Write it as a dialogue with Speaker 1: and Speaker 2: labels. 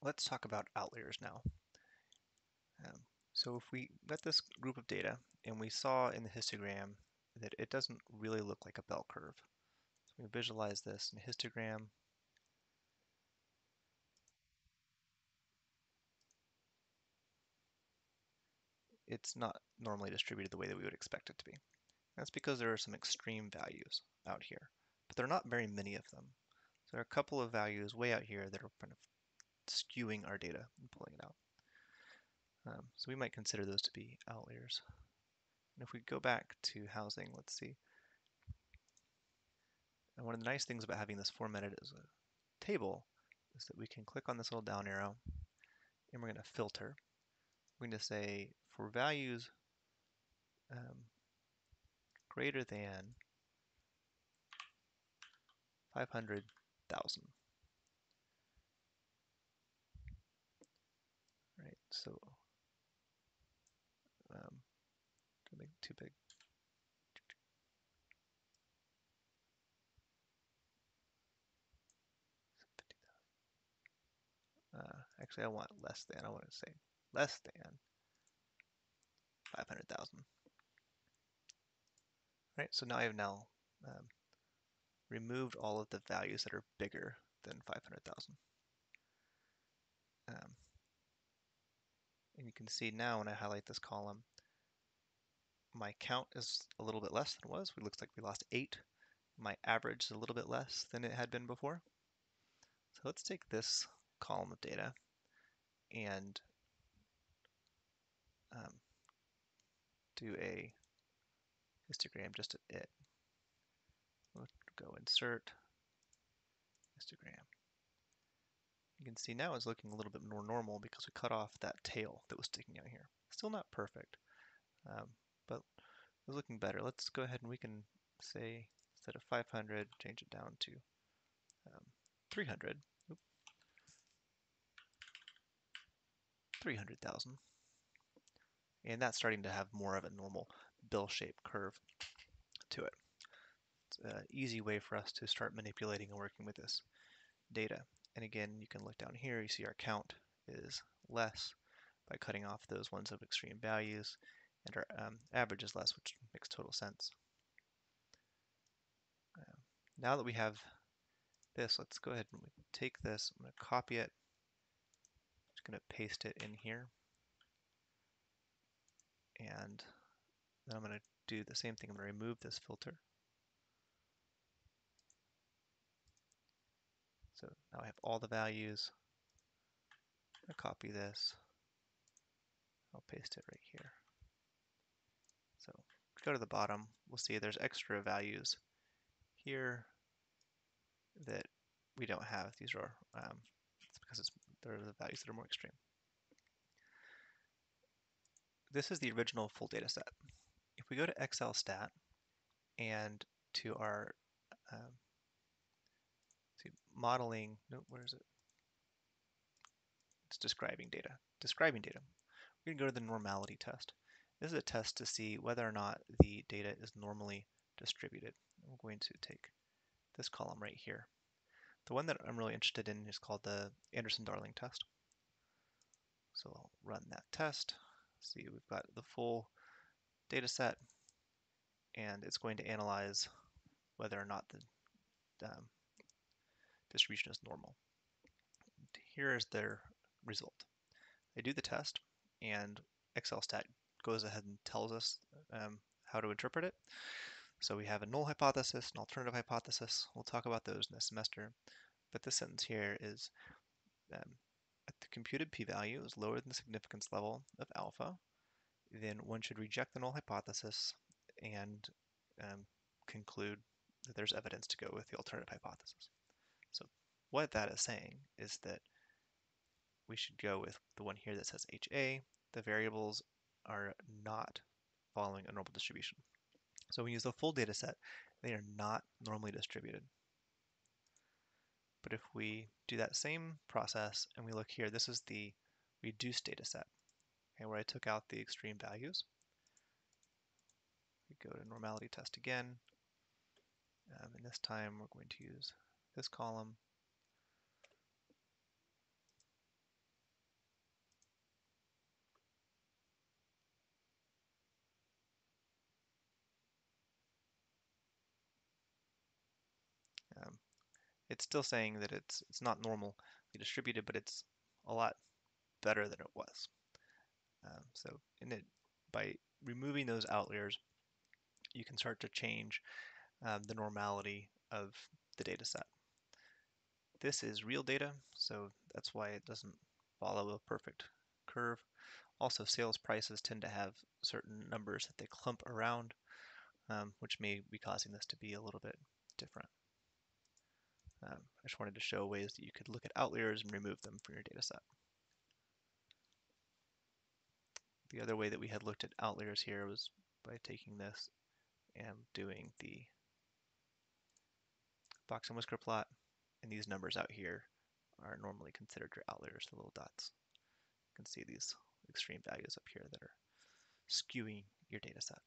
Speaker 1: Let's talk about outliers now. So if we got this group of data and we saw in the histogram that it doesn't really look like a bell curve. So we visualize this in a histogram. It's not normally distributed the way that we would expect it to be. That's because there are some extreme values out here, but there are not very many of them. So there are a couple of values way out here that are kind of skewing our data and pulling it out. So we might consider those to be outliers. And if we go back to housing, let's see. And one of the nice things about having this formatted as a table is that we can click on this little down arrow and we're going to filter. We're going to say for values greater than 500,000. Right, so don't make it too big. Actually, I want less than. I want to say less than 500,000. Right, so now I have removed all of the values that are bigger than 500,000. And you can see now when I highlight this column, my count is a little bit less than it was. It looks like we lost 8. My average is a little bit less than it had been before. So let's take this column of data and do a histogram just at it. We'll go insert histogram. You can see now it's looking a little bit more normal because we cut off that tail that was sticking out here. Still not perfect, but it's looking better. Let's go ahead and we can say instead of 500, change it down to 300. 300,000. And that's starting to have more of a normal bell-shaped curve to it. It's an easy way for us to start manipulating and working with this data. And again, you can look down here, you see our count is less by cutting off those ones of extreme values, and our average is less, which makes total sense. Now that we have this, let's go ahead and take this, I'm going to copy it, I'm just going to paste it in here, and then I'm going to do the same thing, I'm going to remove this filter. So now I have all the values. I'll copy this. I'll paste it right here. So go to the bottom, we'll see there's extra values here that we don't have. These are it's because they're the values that are more extreme. This is the original full data set. If we go to Excel stat and to our modeling, no, where is it? It's describing data. Describing data. We're going to go to the normality test. This is a test to see whether or not the data is normally distributed. We're going to take this column right here. The one that I'm really interested in is called the Anderson-Darling test. So I'll run that test. See, we've got the full data set, and it's going to analyze whether or not the distribution is normal. Here is their result. They do the test, and Excel stat goes ahead and tells us how to interpret it. So we have a null hypothesis, an alternative hypothesis. We'll talk about those in this semester. But this sentence here is at the computed p-value is lower than the significance level of alpha, then one should reject the null hypothesis and conclude that there's evidence to go with the alternative hypothesis. So what that is saying is that we should go with the one here that says HA. The variables are not following a normal distribution. So we use the full data set. They are not normally distributed. But if we do that same process and we look here, this is the reduced data set, okay, where I took out the extreme values. We go to normality test again, and this time we're going to use this column. it's still saying that it's not normally distributed, but it's a lot better than it was. By removing those outliers, you can start to change the normality of the data set. This is real data, so that's why it doesn't follow a perfect curve. Also, sales prices tend to have certain numbers that they clump around, which may be causing this to be a little bit different. I just wanted to show ways that you could look at outliers and remove them from your data set. The other way that we had looked at outliers here was by taking this and doing the box and whisker plot, and these numbers out here are normally considered your outliers, the little dots. You can see these extreme values up here that are skewing your data set.